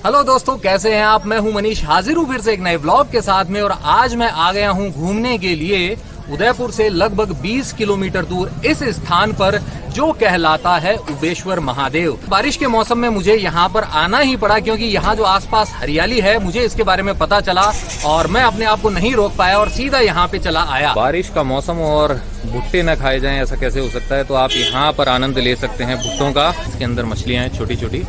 Hello दोस्तों, कैसे हैं आप। मैं हूं मनीष, हाजिर हूं फिर से एक नए व्लॉग के साथ में। और आज मैं आ गया हूं घूमने के लिए उदयपुर से लगभग 20 किलोमीटर दूर इस स्थान पर जो कहलाता है उबेश्वर महादेव। बारिश के मौसम में मुझे यहाँ पर आना ही पड़ा क्योंकि यहाँ जो आसपास हरियाली है मुझे इसके बारे में पता चला और मैं अपने आप को नहीं रोक पाया और सीधा यहाँ पे चला आया। बारिश का मौसम और भुट्टे न खाए जाएं ऐसा कैसे हो सकता है। तो आप यहाँ पर आनंद ले सकते हैं भुट्टों का। इसके अंदर मछलियाँ हैं छोटी छोटी।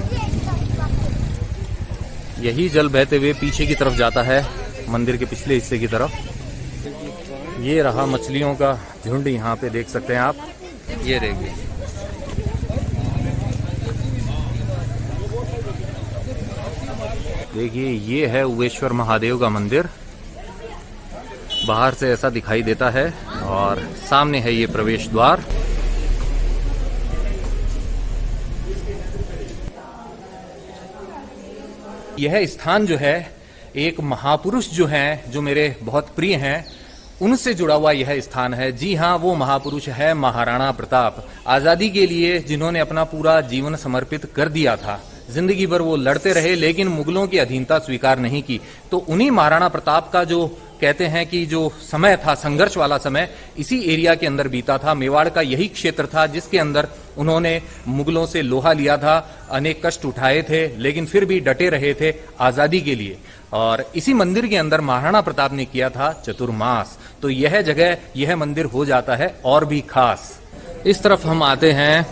यही जल बहते हुए पीछे की तरफ जाता है, मंदिर के पिछले हिस्से की तरफ। ये रहा मछलियों का झुंड, यहाँ पे देख सकते हैं आप। ये देखिए, देखिए ये है उबेश्वर महादेव का मंदिर। बाहर से ऐसा दिखाई देता है और सामने है ये प्रवेश द्वार। यह स्थान जो है एक महापुरुष जो हैं, जो मेरे बहुत प्रिय हैं, उनसे जुड़ा हुआ यह स्थान है। जी हाँ, वो महापुरुष है महाराणा प्रताप। आजादी के लिए जिन्होंने अपना पूरा जीवन समर्पित कर दिया था। जिंदगी भर वो लड़ते रहे लेकिन मुगलों की अधीनता स्वीकार नहीं की। तो उन्हीं महाराणा प्रताप का जो कहते हैं कि जो समय था, संघर्ष वाला समय, इसी एरिया के अंदर बीता था। मेवाड़ का यही क्षेत्र था जिसके अंदर उन्होंने मुगलों से लोहा लिया था, अनेक कष्ट उठाए थे लेकिन फिर भी डटे रहे थे आजादी के लिए। और इसी मंदिर के अंदर महाराणा प्रताप ने किया था चतुर्मास। तो यह जगह, यह मंदिर हो जाता है और भी खास। इस तरफ हम आते हैं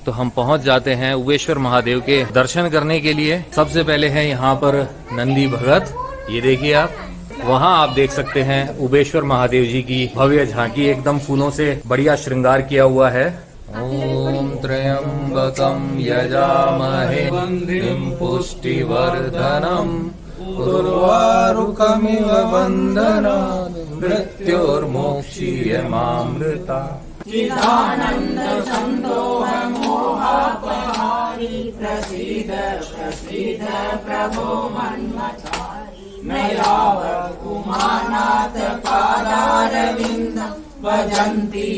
तो हम पहुंच जाते हैं उबेश्वर महादेव के दर्शन करने के लिए। सबसे पहले है यहाँ पर नंदी भगत। ये देखिए आप, वहाँ आप देख सकते हैं उबेश्वर महादेव जी की भव्य झांकी, एकदम फूलों से बढ़िया श्रृंगार किया हुआ है। ओम त्र्यंबकम यजामहे वन्दिं पुष्टिवर्धनम उर्वारुकमिव बन्धनात् मृत्योर्मोक्षीयमामृता। चिदानंद संतोष मोहापहारी प्रसीद प्रसीद प्रभो मन्मथारी। नयावत् उमानाथ पादारविंद भजन्ति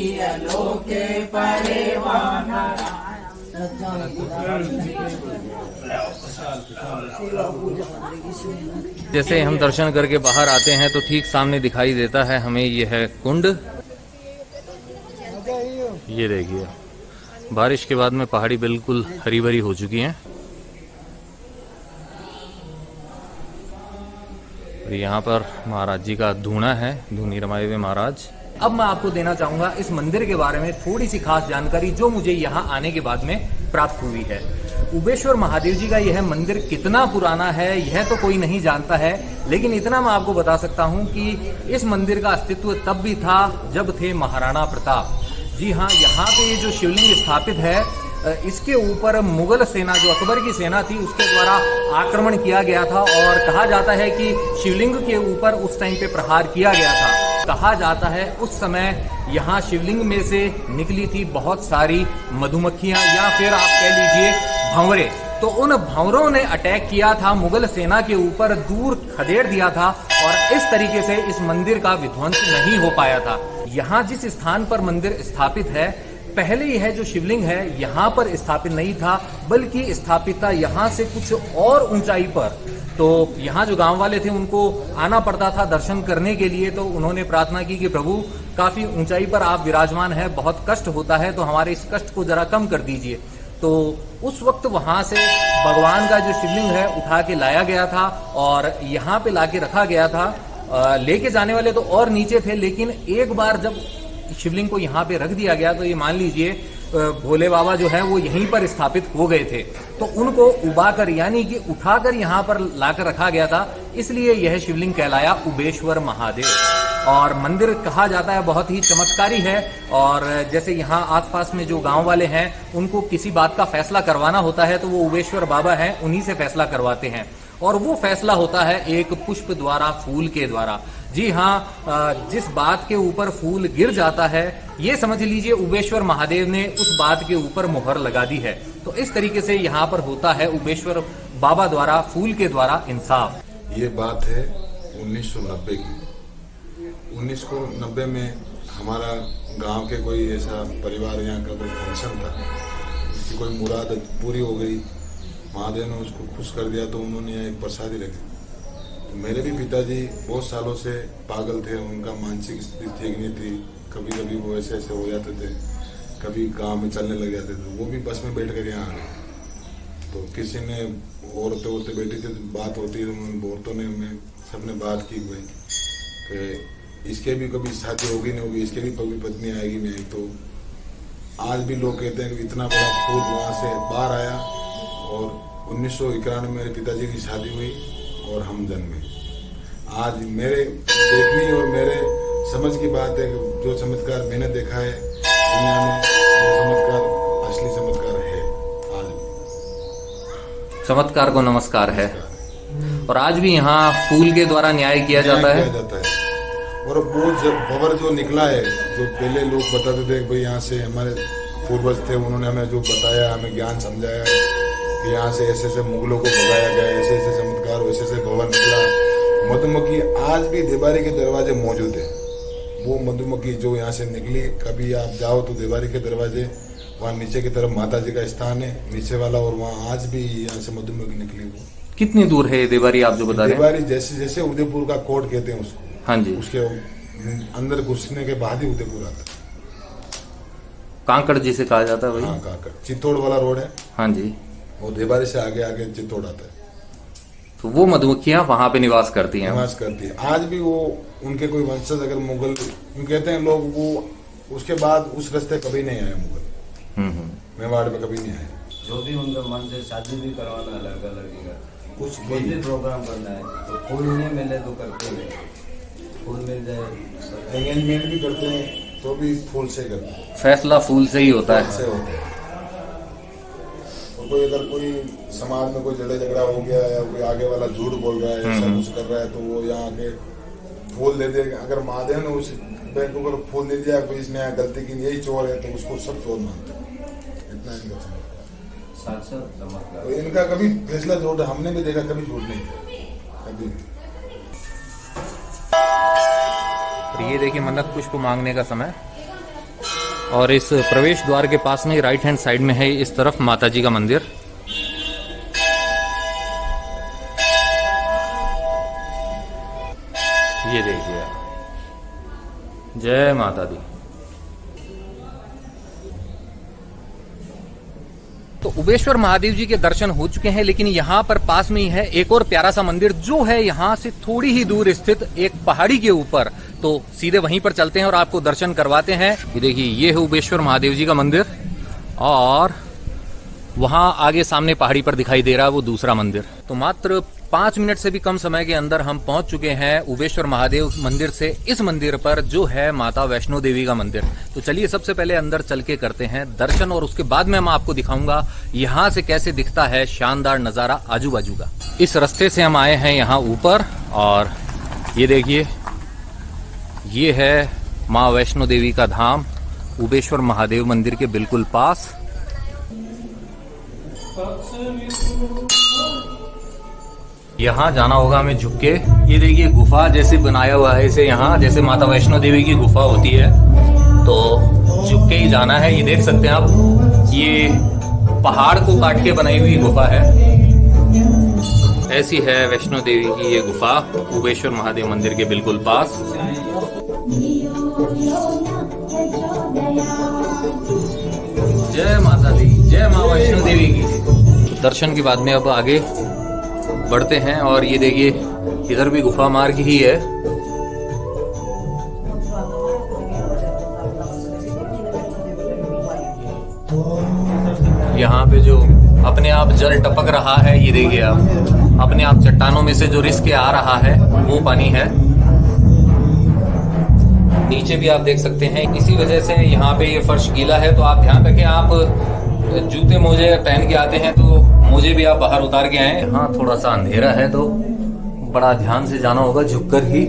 लोके परे जैसे हम दर्शन करके बाहर आते हैं तो ठीक सामने दिखाई देता है हमें यह है कुंड। ये देखिए, बारिश के बाद में पहाड़ी बिल्कुल हरी भरी हो चुकी हैं। और यहाँ पर महाराज जी का धूना है, धूनी रमाए हुए महाराज। अब मैं आपको देना चाहूंगा इस मंदिर के बारे में थोड़ी सी खास जानकारी जो मुझे यहाँ आने के बाद में प्राप्त हुई है। उबेश्वर महादेव जी का यह मंदिर कितना पुराना है यह तो कोई नहीं जानता है, लेकिन इतना मैं आपको बता सकता हूँ कि इस मंदिर का अस्तित्व तब भी था जब थे महाराणा प्रताप। जी हाँ, यहाँ पे ये जो शिवलिंग स्थापित है इसके ऊपर मुगल सेना, जो अकबर की सेना थी, उसके द्वारा आक्रमण किया गया था। और कहा जाता है कि शिवलिंग के ऊपर उस टाइम पे प्रहार किया गया था। कहा जाता है उस समय यहाँ शिवलिंग में से निकली थी बहुत सारी मधुमक्खियां या फिर आप कह लीजिए भंवरे। तो उन भंवरों ने अटैक किया था मुगल सेना के ऊपर, दूर खदेड़ दिया था और इस तरीके से इस मंदिर का विध्वंस नहीं हो पाया था। यहाँ जिस स्थान पर मंदिर स्थापित है, पहले यह जो शिवलिंग है यहाँ पर स्थापित नहीं था, बल्कि स्थापित था यहाँ से कुछ और ऊंचाई पर। तो यहाँ जो गांव वाले थे उनको आना पड़ता था दर्शन करने के लिए। तो उन्होंने प्रार्थना की कि प्रभु, काफी ऊंचाई पर आप विराजमान है, बहुत कष्ट होता है, तो हमारे इस कष्ट को जरा कम कर दीजिए। तो उस वक्त वहां से भगवान का जो शिवलिंग है उठा के लाया गया था और यहाँ पे लाके रखा गया था। लेके जाने वाले तो और नीचे थे, लेकिन एक बार जब शिवलिंग को यहाँ पे रख दिया गया तो ये मान लीजिए भोले बाबा जो है वो यहीं पर स्थापित हो गए थे। तो उनको उबाकर यानी कि उठाकर यहाँ पर लाकर रखा गया था, इसलिए यह शिवलिंग कहलाया उबेश्वर महादेव। और मंदिर कहा जाता है बहुत ही चमत्कारी है। और जैसे यहाँ आसपास में जो गांव वाले हैं उनको किसी बात का फैसला करवाना होता है तो वो उबेश्वर बाबा हैं, उन्हीं से फैसला करवाते हैं। और वो फैसला होता है एक पुष्प द्वारा, फूल के द्वारा। जी हाँ, जिस बात के ऊपर फूल गिर जाता है, ये समझ लीजिए उबेश्वर महादेव ने उस बात के ऊपर मुहर लगा दी है। तो इस तरीके से यहाँ पर होता है उबेश्वर बाबा द्वारा, फूल के द्वारा इंसाफ। ये बात है 1990 की। 1990 में हमारा गांव के कोई ऐसा परिवार यहाँ का कोई फंक्शन था, उसकी कोई मुराद पूरी हो गई महादेव ने उसको खुश कर दिया तो उन्होंने यहाँ एक प्रसादी रखी। तो मेरे भी पिताजी बहुत सालों से पागल थे, उनका मानसिक स्थिति ठीक नहीं थी, कभी कभी वो ऐसे ऐसे हो जाते थे, कभी गांव में चलने लग जाते थे। वो भी बस में बैठ कर यहाँ आ गए। तो किसी ने औरतें बैठी थी, बात होती है, औरतों ने हमें सबने बात की भाई कि इसके भी कभी शादी होगी नहीं होगी, इसके भी कभी पत्नी आएगी नहीं आएगी। तो आज भी लोग कहते हैं कि इतना बड़ा फूल वहाँ से बाहर आया और 1991 में मेरे पिताजी की शादी हुई और हम जन्मे। आज मेरे देखने और मेरे समझ की बात है कि जो चमत्कार मैंने देखा है दुनिया में, वो चमत्कार असली चमत्कार है। आज चमत्कार को नमस्कार है। और आज भी यहाँ फूल के द्वारा न्याय किया जाता है। और वो जब खबर जो निकला है, जो पहले लोग बताते थे भाई यहाँ से हमारे पूर्वज थे, उन्होंने हमें जो बताया, हमें ज्ञान समझाया कि यहाँ से ऐसे ऐसे मुगलों को भगाया गया, ऐसे ऐसे चमत्कार, वैसे ऐसे भवन निकला। मधुमक्खी आज भी देवारी के दरवाजे मौजूद है। वो मधुमक्खी जो यहाँ से निकली, कभी आप जाओ तो देवारी के दरवाजे, वहाँ नीचे की तरफ माता जी का स्थान है नीचे वाला, और वहाँ आज भी यहाँ से मधुमक्खी निकली। वो कितनी दूर है देवारी आप जो बता रहे हैं? देवारी जैसे जैसे उदयपुर का कोट कहते हैं उसको, हाँ जी, उसके अंदर घुसने के बाद ही उदयपुर आता है। कांकड़ जिसे कहा जाता है भाई। हाँ, कांकड़ चित्तौड़ वाला रोड है। हाँ जी, वो देवारी से आगे आगे चित्तौड़ आता है। तो वो मधुमक्खियां वहां पे निवास करती हैं। निवास करती है। आज भी वो उनके कोई वंशज अगर मुगल, कहते हैं लोग, वो उसके बाद उस रास्ते कभी नहीं आए मुगल, मेवाड़ में कभी नहीं आए। जो भी उनका मन से शादी भी करवाना है लड़का लड़की का, कुछ भी प्रोग्राम करना है तो फूल नहीं मिले तो करते हैं, फूल मिल जाए। एंगेजमेंट भी करते हैं तो भी फूल से करते हैं, फैसला फूल से ही होता है। से होता है। तो कोई अगर कोई समाज में कोई लड़ाई झगड़ा हो गया या कोई आगे वाला झूठ बोल रहा है, ऐसा कुछ कर रहा है, तो वो यहाँ आके फूल दे दे। अगर महादेव ने उस बैंक को अगर फूल दे दिया, कोई इसने गलती की, यही चोर है, तो उसको सब चोर मानते हैं। इतना इनका चमत्कार। तो इनका कभी फैसला झूठ, हमने भी देखा, कभी झूठ नहीं किया कभी। और ये देखिए मन्नत पुष्प मांगने का समय, और इस प्रवेश द्वार के पास में राइट हैंड साइड में है इस तरफ माता जी का मंदिर। ये देखिए, जय माता दी। तो उबेश्वर महादेव जी के दर्शन हो चुके हैं, लेकिन यहाँ पर पास में ही है एक और प्यारा सा मंदिर जो है यहाँ से थोड़ी ही दूर स्थित एक पहाड़ी के ऊपर। तो सीधे वहीं पर चलते हैं और आपको दर्शन करवाते हैं। ये देखिए, ये है उबेश्वर महादेव जी का मंदिर, और वहां आगे सामने पहाड़ी पर दिखाई दे रहा है वो दूसरा मंदिर। तो मात्र 5 मिनट से भी कम समय के अंदर हम पहुंच चुके हैं उबेश्वर महादेव मंदिर से इस मंदिर पर, जो है माता वैष्णो देवी का मंदिर। तो चलिए सबसे पहले अंदर चल के करते हैं दर्शन, और उसके बाद में मैं आपको दिखाऊंगा यहाँ से कैसे दिखता है शानदार नजारा आजू बाजू का। इस रास्ते से हम आए हैं यहाँ ऊपर, और ये देखिए, ये है माँ वैष्णो देवी का धाम उबेश्वर महादेव मंदिर के बिल्कुल पास। यहाँ जाना होगा हमें झुक के। ये देखिए गुफा जैसे बनाया हुआ है इसे, यहाँ जैसे माता वैष्णो देवी की गुफा होती है, तो झुक के ही जाना है। ये देख सकते हैं आप, ये पहाड़ को काट के बनाई हुई गुफा है। ऐसी है वैष्णो देवी की ये गुफा उबेश्वर महादेव मंदिर के बिल्कुल पास। जय माता दी, जय माँ वैष्णो देवी की। दर्शन के बाद में अब आगे बढ़ते हैं, और ये देखिए इधर भी गुफा मार्ग ही है। यहाँ पे जो अपने आप जल टपक रहा है, ये देखिए आप, अपने आप चट्टानों में से जो रिस के आ रहा है वो पानी है। नीचे भी आप देख सकते हैं, इसी वजह से यहाँ पे ये फर्श गीला है, तो आप ध्यान रखें। आप जूते मोजे पहन के आते हैं तो मोजे भी आप बाहर उतार के आए। हाँ, थोड़ा सा अंधेरा है तो बड़ा ध्यान से जाना होगा, झुककर ही।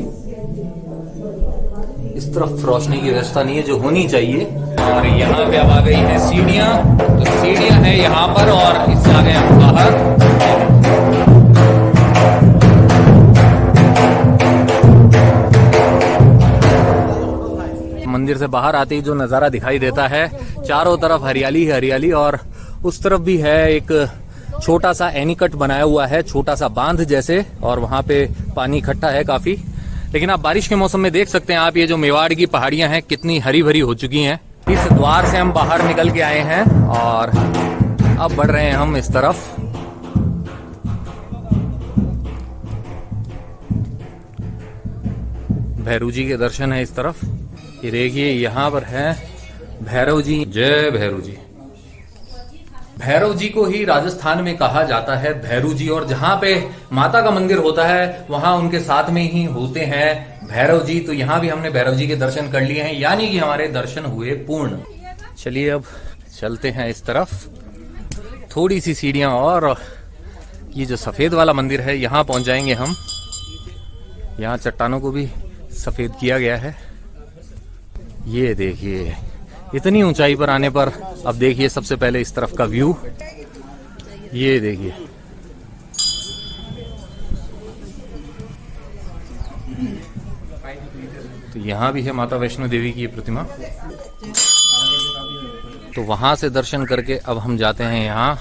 इस तरफ रोशनी की व्यवस्था नहीं है जो होनी चाहिए। और यहाँ पे अब आ गई है सीढ़ियाँ, तो सीढ़ियाँ हैं यहाँ पर, और इससे आ गए हम बाहर। मंदिर से बाहर आते ही जो नजारा दिखाई देता है, चारों तरफ हरियाली ही हरियाली, और उस तरफ भी है एक छोटा सा एनीकट बनाया हुआ है, छोटा सा बांध जैसे, और वहां पे पानी इकट्ठा है काफी। लेकिन आप बारिश के मौसम में देख सकते हैं आप, ये जो मेवाड़ की पहाड़ियां हैं कितनी हरी भरी हो चुकी हैं। इस द्वार से हम बाहर निकल के आए हैं और अब बढ़ रहे हैं हम इस तरफ। भैरू जी के दर्शन है इस तरफ। ये देखिए यहाँ पर है भैरव जी। जय भैरू जी। भैरव जी को ही राजस्थान में कहा जाता है भैरू जी, और जहां पे माता का मंदिर होता है वहां उनके साथ में ही होते हैं भैरव जी। तो यहाँ भी हमने भैरव जी के दर्शन कर लिए हैं, यानी कि हमारे दर्शन हुए पूर्ण। चलिए अब चलते हैं इस तरफ, थोड़ी सी सीढ़ियां और ये जो सफेद वाला मंदिर है यहाँ पहुंच जाएंगे हम। यहाँ चट्टानों को भी सफेद किया गया है। ये देखिए इतनी ऊंचाई पर आने पर अब देखिए सबसे पहले इस तरफ का व्यू, ये देखिए। तो यहाँ भी है माता वैष्णो देवी की प्रतिमा। तो वहां से दर्शन करके अब हम जाते हैं यहाँ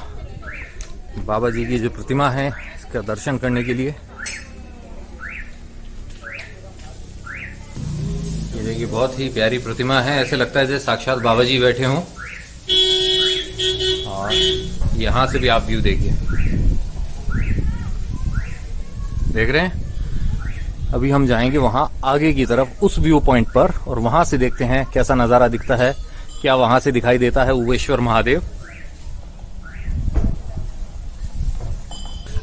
बाबा जी की जो प्रतिमा है इसका दर्शन करने के लिए। ये देखिए बहुत ही प्यारी प्रतिमा है, ऐसे लगता है जैसे साक्षात बाबा जी बैठे हों। और यहाँ से भी आप व्यू देखिए, देख रहे हैं। अभी हम जाएंगे वहां आगे की तरफ उस व्यू पॉइंट पर, और वहां से देखते हैं कैसा नजारा दिखता है, क्या वहां से दिखाई देता है उवेश्वर महादेव।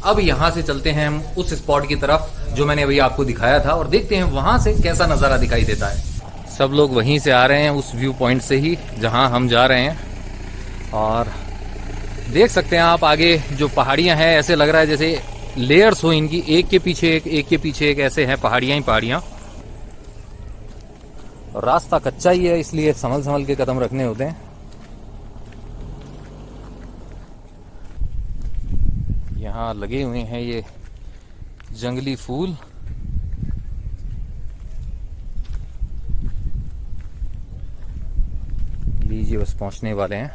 अब यहां से चलते हैं हम उस स्पॉट की तरफ जो मैंने अभी आपको दिखाया था, और देखते हैं वहां से कैसा नजारा दिखाई देता है। सब लोग वहीं से आ रहे हैं, उस व्यू पॉइंट से ही जहां हम जा रहे हैं। और देख सकते हैं आप आगे जो पहाड़ियां हैं, ऐसे लग रहा है जैसे लेयर्स हो इनकी, एक के पीछे एक ऐसे हैं पहाड़ियां ही पहाड़ियां। और रास्ता कच्चा ही है, इसलिए संभल संभल के कदम रखने होते हैं। यहाँ लगे हुए हैं ये जंगली फूल। लीजिए बस पहुंचने वाले हैं।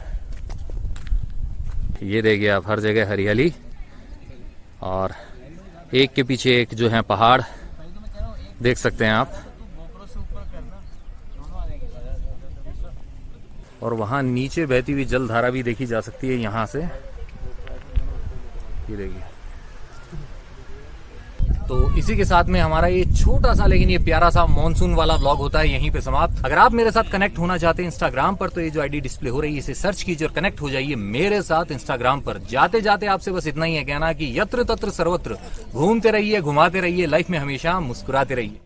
ये देखिए आप, हर जगह हरियाली और एक के पीछे एक जो है पहाड़ देख सकते हैं आप। और वहां नीचे बहती हुई जलधारा भी देखी जा सकती है यहाँ से, ये देखिए। तो इसी के साथ में हमारा ये छोटा सा लेकिन ये प्यारा सा मॉनसून वाला व्लॉग होता है यहीं पे समाप्त। अगर आप मेरे साथ कनेक्ट होना चाहते हैं इंस्टाग्राम पर, तो ये जो आईडी डिस्प्ले हो रही है इसे सर्च कीजिए और कनेक्ट हो जाइए मेरे साथ इंस्टाग्राम पर। जाते जाते आपसे बस इतना ही है कहना कि यत्र तत्र सर्वत्र घूमते रहिए, घुमाते रहिए, लाइफ में हमेशा मुस्कुराते रहिए।